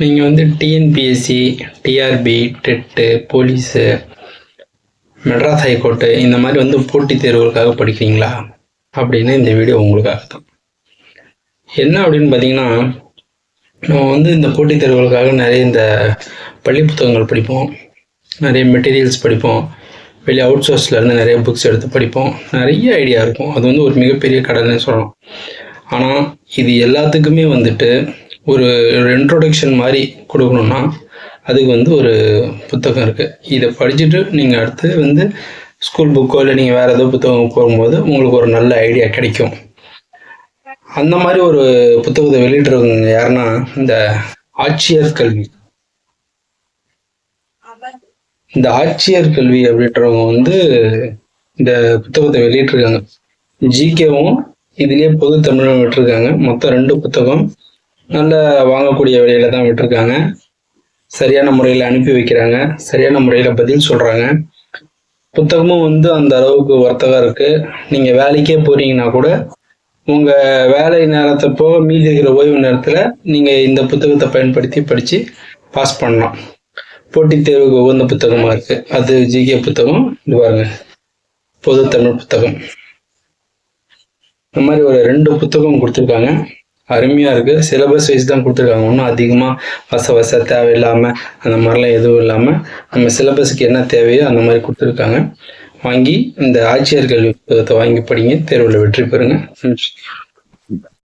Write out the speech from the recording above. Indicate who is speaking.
Speaker 1: நீங்கள் வந்து TNPSC, TRB, TET, police, Madras high court இந்த மாதிரி வந்து போட்டித் தேர்வுகளுக்காக படிக்கிறீங்களா அப்படின்னு இந்த வீடியோ உங்களுக்காக தான். என்ன அப்படின்னு பார்த்தீங்கன்னா, நம்ம வந்து இந்த போட்டித் தேர்வுகளுக்காக நிறைய இந்த பள்ளி புத்தகங்கள் படிப்போம், நிறைய மெட்டீரியல்ஸ் படிப்போம், வெளியே அவுட் சோர்ஸ்லேருந்து நிறைய புக்ஸ் எடுத்து படிப்போம், நிறைய ஐடியா இருக்கும். அது வந்து ஒரு மிகப்பெரிய கடன்னு சொல்லலாம். ஆனால் இது எல்லாத்துக்குமே வந்துட்டு ஒரு இன்ட்ரோடக்ஷன் மாதிரி கொடுக்கணுன்னா அதுக்கு வந்து ஒரு புத்தகம் இருக்குது. இதை படிச்சுட்டு நீங்கள் அடுத்து வந்து ஸ்கூல் புக்கோ இல்லை நீங்கள் வேறு ஏதோ புத்தகம் போகும்போது உங்களுக்கு ஒரு நல்ல ஐடியா கிடைக்கும். அந்த மாதிரி ஒரு புத்தகத்தை வெளியிடுறவங்க யாருன்னா இந்த ஆட்சியர் கல்வி. இந்த ஆட்சியர் கல்வி அப்படின்றவங்க வந்து இந்த புத்தகத்தை வெளியிட்டிருக்காங்க. ஜிகேவும் இதுலேயே பொது தமிழும் விட்டுருக்காங்க. மொத்தம் 2 புத்தகம் நல்ல வாங்கக்கூடிய விலையில தான் விட்டுருக்காங்க. சரியான முறையில் அனுப்பி வைக்கிறாங்க, சரியான முறையில் பதில் சொல்கிறாங்க. புத்தகமும் வந்து அந்த அளவுக்கு வர்த்தகம் இருக்குது. நீங்கள் வேலைக்கே போகிறீங்கன்னா கூட உங்கள் வேலை நேரத்தை போக மீதி இருக்கிற ஓய்வு நேரத்தில் நீங்கள் இந்த புத்தகத்தை பயன்படுத்தி படித்து பாஸ் பண்ணலாம். போட்டித் தேர்வுக்கு உகந்த புத்தகமாக இருக்குது. அது ஜிகே புத்தகம். இது பாருங்க, பொது தமிழ் புத்தகம். இந்த மாதிரி ஒரு 2 புத்தகம் கொடுத்துருக்காங்க. அருமையாக இருக்குது. சிலபஸ் வைஸ் தான் கொடுத்துருக்காங்க. ஒன்றும் அதிகமாக வச தேவையில்லாமல் அந்த மாதிரிலாம் எதுவும் இல்லாமல் நம்ம சிலபஸுக்கு என்ன தேவையோ அந்த மாதிரி கொடுத்துருக்காங்க. வாங்கி இந்த ஆட்சியர் கல்வி புத்தகத்தை வாங்கி படிங்க, தேர்வில் வெற்றி பெறுங்க.